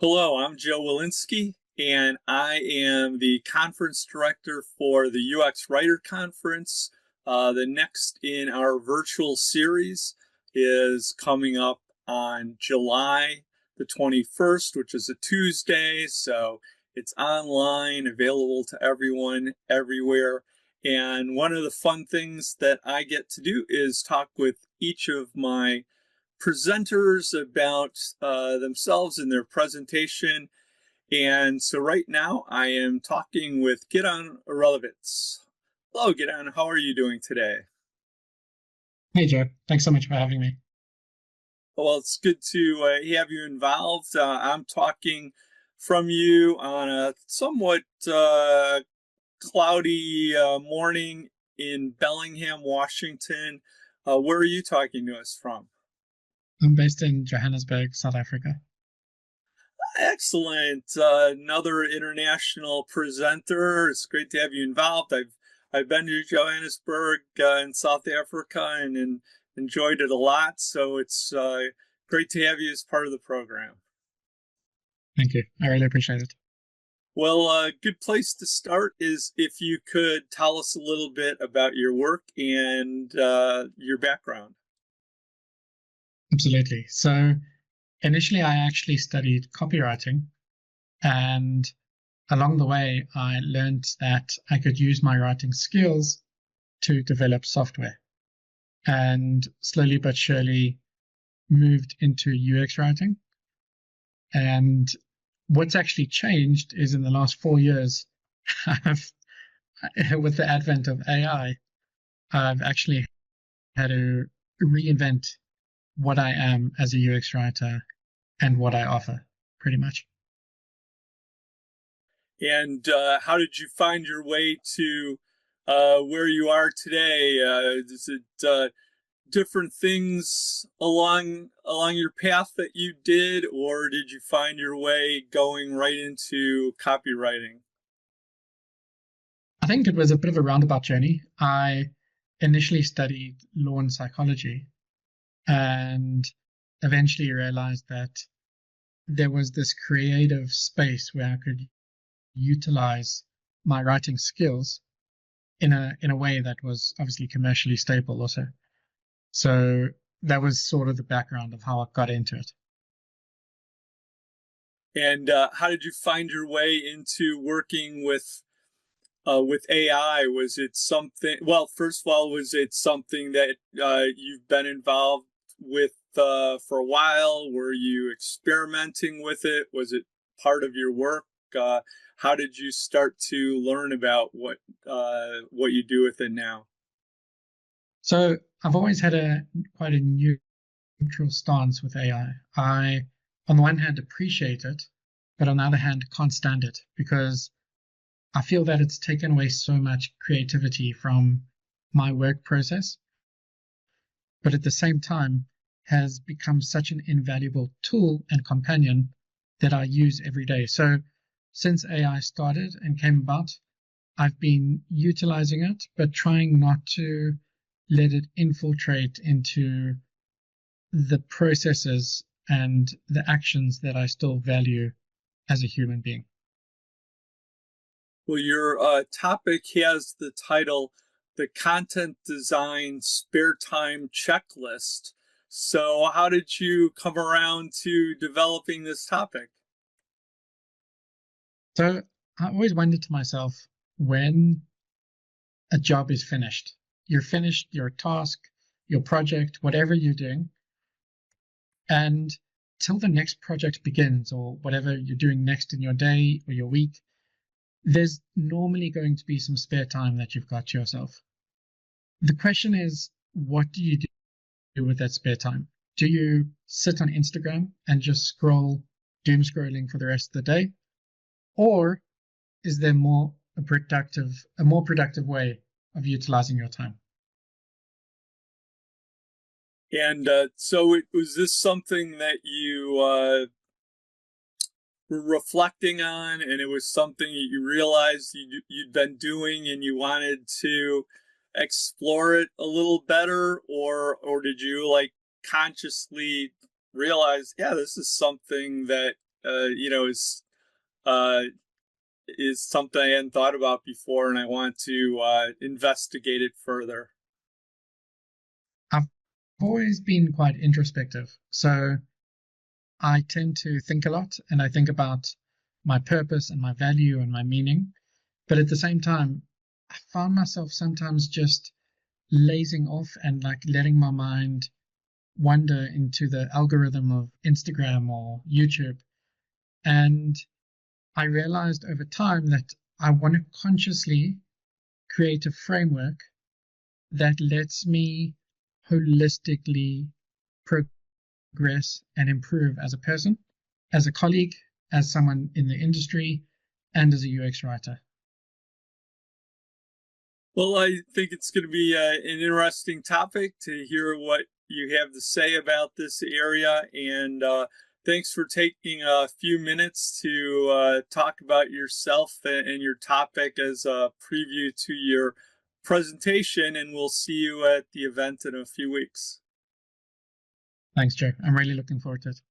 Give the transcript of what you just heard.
Hello, I'm Joe Walensky, and I am the conference director for the UX Writer Conference. The next in our virtual series is coming up on July the 21st, which is a Tuesday. So it's online, available to everyone, everywhere. And one of the fun things that I get to do is talk with each of my presenters about themselves and their presentation. And so right now I am talking with Gidon Orelowitz. Hello, Gidon. How are you doing today? Hey, Joe. Thanks so much for having me. Well, it's good to have you involved. I'm talking from you on a somewhat cloudy morning in Bellingham, Washington. Where are you talking to us from? I'm based in Johannesburg, South Africa. Excellent. Another international presenter. It's great to have you involved. I've been to Johannesburg in South Africa and enjoyed it a lot. So it's great to have you as part of the program. Thank you. I really appreciate it. Well, a good place to start is if you could tell us a little bit about your work and your background. Absolutely. So initially, I actually studied copywriting, and along the way, I learned that I could use my writing skills to develop software, and slowly but surely moved into UX writing. And what's actually changed is in the last 4 years, I've, with the advent of AI, I've actually had to reinvent what I am as a UX writer and what I offer, pretty much. And how did you find your way to where you are today? Is it different things along your path that you did, or did you find your way going right into copywriting? I think it was a bit of a roundabout journey. I initially studied law and psychology and eventually realized that there was this creative space where I could utilize my writing skills in a way that was obviously commercially stable also. So that was sort of the background of how I got into it. And how did you find your way into working with AI? Was it something? Well, first of all, was it something that you've been involved with for a while? Were you experimenting with it? Was it part of your work? How did you start to learn about what you do with it now? So I've always had a quite a neutral stance with AI. On the one hand, appreciate it, but on the other hand, can't stand it because I feel that it's taken away so much creativity from my work process, but at the same time has become such an invaluable tool and companion that I use every day. So since AI started and came about, I've been utilizing it, but trying not to let it infiltrate into the processes and the actions that I still value as a human being. Well, your topic has the title, The Content Design Spare Time Checklist. So, how did you come around to developing this topic? So I always wondered to myself, when a job is finished, you're finished your task, your project, whatever you're doing, and till the next project begins or whatever you're doing next in your day or your week, there's normally going to be some spare time that you've got to yourself. The question is, what do you do with that spare time? Do you sit on Instagram and just scroll, doom scrolling for the rest of the day? Or is there a more productive way of utilizing your time? And so, was this something that you were reflecting on, and it was something that you realized you'd been doing, and you wanted to explore it a little better, or did you like consciously realize, yeah, this is something that uh, is something I hadn't thought about before, and I want to investigate it further. I've always been quite introspective. So I tend to think a lot and I think about my purpose and my value and my meaning. But at the same time, I found myself sometimes just lazing off and like letting my mind wander into the algorithm of Instagram or YouTube. And I realized over time that I want to consciously create a framework that lets me holistically progress and improve as a person, as a colleague, as someone in the industry, and as a UX writer. Well, I think it's going to be an interesting topic to hear what you have to say about this area. And thanks for taking a few minutes to talk about yourself and your topic as a preview to your presentation. And we'll see you at the event in a few weeks. Thanks, Joe. I'm really looking forward to it.